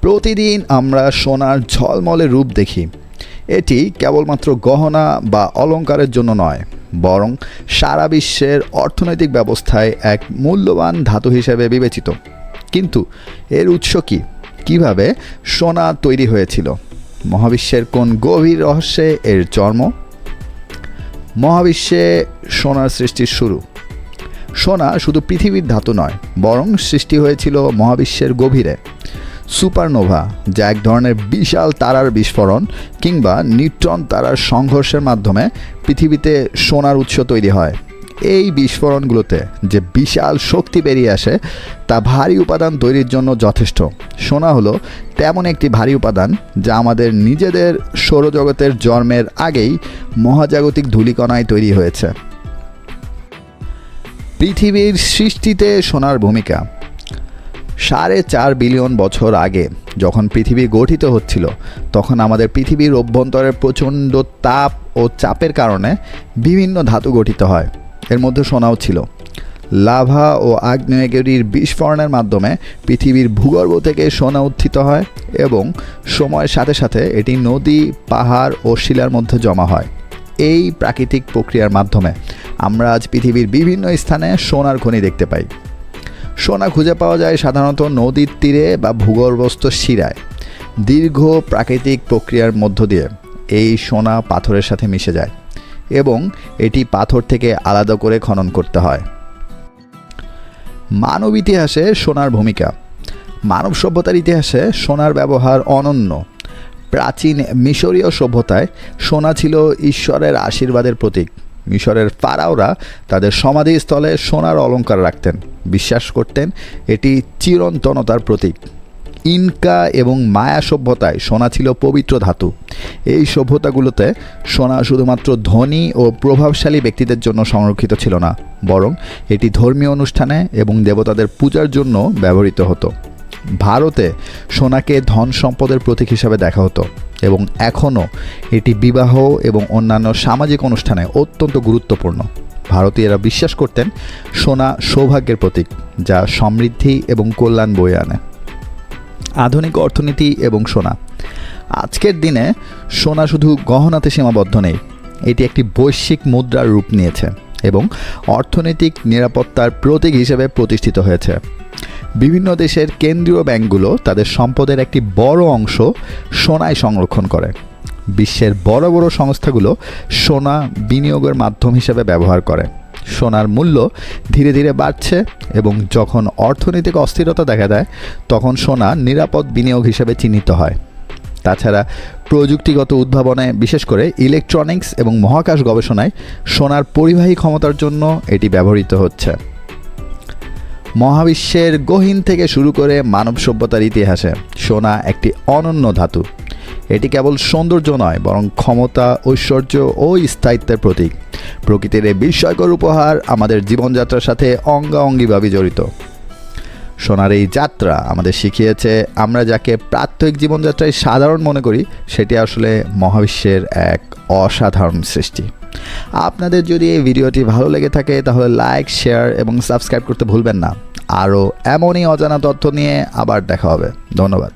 প্রতিদিন আমরা সোনার ঝলমলে রূপ দেখি। এটি কেবলমাত্র গহনা বা অলংকারের জন্য নয়, বরং সারা বিশ্বের অর্থনৈতিক ব্যবস্থায় এক মূল্যবান ধাতু হিসেবে বিবেচিত। কিন্তু এর উৎস কী? কীভাবে সোনা তৈরি হয়েছিল? মহাবিশ্বের কোন গভীর রহস্যে এর জন্ম? মহাবিশ্বে সোনার সৃষ্টির শুরু। সোনা শুধু পৃথিবীর ধাতু নয়, বরং সৃষ্টি হয়েছিল মহাবিশ্বের গভীরে। সুপারনোভা, যা এক ধরনের বিশাল তারার বিস্ফোরণ কিংবা নিউট্রন তারার সংঘর্ষের মাধ্যমে পৃথিবীতে সোনার উৎস তৈরি হয়। এই বিস্ফোরণগুলোতে যে বিশাল শক্তি বেরিয়ে আসে তা ভারী উপাদান তৈরির জন্য যথেষ্ট। সোনা হলো তেমন একটি ভারী উপাদান যা আমাদের নিজেদের সৌরজগতের জন্মের আগেই মহাজাগতিক ধূলিকণায় তৈরি হয়েছে। পৃথিবীর সৃষ্টিতে সোনার ভূমিকা। 4.5 বিলিয়ন বছর আগে যখন পৃথিবী গঠিত হচ্ছিল, তখন আমাদের পৃথিবীর অভ্যন্তরে প্রচণ্ড তাপ ও চাপের কারণে বিভিন্ন ধাতু গঠিত হয়। এর মধ্যে সোনাও ছিল। লাভা ও আগ্নেয়গিরির বিস্ফোরণের মাধ্যমে পৃথিবীর ভূগর্ভ থেকে সোনা উত্থিত হয় এবং সময়ের সাথে সাথে এটি নদী, পাহাড় ও শিলার মধ্যে জমা হয়। এই প্রাকৃতিক প্রক্রিয়ার মাধ্যমে আমরা আজ পৃথিবীর বিভিন্ন স্থানে সোনার খনি দেখতে পাই। সোনা খুঁজে পাওয়া যায় সাধারণত নদীর তীরে বা ভূগর্ভস্থ শিরায়। দীর্ঘ প্রাকৃতিক প্রক্রিয়ার মধ্য দিয়ে এই সোনা পাথরের সাথে মিশে যায় এবং এটি পাথর থেকে আলাদা করে খনন করতে হয়। মানব ইতিহাসে সোনার ভূমিকা। মানব সভ্যতার ইতিহাসে সোনার ব্যবহার অনন্য। প্রাচীন মিশরীয় সভ্যতায় সোনা ছিল ঈশ্বরের আশীর্বাদের প্রতীক। মিশরের ফারাওরা তাদের সমাধিস্থলে সোনার অলংকার রাখতেন, বিশ্বাস করতেন এটি চিরন্তনতার প্রতীক। ইনকা এবং মায়া সভ্যতায় সোনা ছিল পবিত্র ধাতু। এই সভ্যতাগুলোতে সোনা শুধুমাত্র ধনী ও প্রভাবশালী ব্যক্তিদের জন্য সংরক্ষিত ছিল না, বরং এটি ধর্মীয় অনুষ্ঠানে এবং দেবতাদের পূজার জন্য ব্যবহৃত হতো। ভারতে সোনাকে ধন সম্পদের প্রতীক হিসাবে দেখা হতো এবং এখনও এটি বিবাহ এবং অন্যান্য সামাজিক অনুষ্ঠানে অত্যন্ত গুরুত্বপূর্ণ। ভারতীয়রা বিশ্বাস করতেন সোনা সৌভাগ্যের প্রতীক, যা সমৃদ্ধি এবং কল্যাণ বয়ে আনে। আধুনিক অর্থনীতি এবং সোনা। আজকের দিনে সোনা শুধু গহনাতে সীমাবদ্ধ নেই, এটি একটি বৈশ্বিক মুদ্রার রূপ নিয়েছে এবং অর্থনৈতিক নিরাপত্তার প্রতীক হিসেবে প্রতিষ্ঠিত হয়েছে। বিভিন্ন দেশের কেন্দ্রীয় ব্যাংকগুলো তাদের সম্পদের একটি বড় অংশ সোনায় সংরক্ষণ করে। বিশ্বের বড় বড় সংস্থাগুলো সোনা বিনিয়োগের মাধ্যম হিসেবে ব্যবহার করে। সোনার মূল্য ধীরে ধীরে বাড়ছে এবং যখন অর্থনৈতিক অস্থিরতা দেখা দেয়, তখন সোনা নিরাপদ বিনিয়োগ হিসেবে চিহ্নিত হয়। তাছাড়া প্রযুক্তিগত উদ্ভাবনে, বিশেষ করে ইলেকট্রনিক্স এবং মহাকাশ গবেষণায় সোনার পরিবাহী ক্ষমতার জন্য এটি ব্যবহৃত হচ্ছে। মহাবিশ্বের গহীন থেকে শুরু করে মানব সভ্যতার ইতিহাসে সোনা একটি অনন্য ধাতু। এটি কেবল সৌন্দর্য নয়, বরং ক্ষমতা, ঐশ্বর্য ও স্থায়িত্বের প্রতীক। প্রকৃতির এই বিস্ময়কর উপহার আমাদের জীবনযাত্রার সাথে অঙ্গাঅঙ্গিভাবে জড়িত। সোনার এই যাত্রা আমাদের শিখিয়েছে আমরা যাকে প্রাত্যহিক জীবনযাত্রায় সাধারণ মনে করি, সেটি আসলে মহাবিশ্বের এক অসাধারণ সৃষ্টি। আপনাদের যদি এই ভিডিওটি ভালো লেগে থাকে তাহলে লাইক, শেয়ার এবং সাবস্ক্রাইব করতে ভুলবেন না। আরও এমনই অজানা তথ্য নিয়ে আবার দেখা হবে। ধন্যবাদ।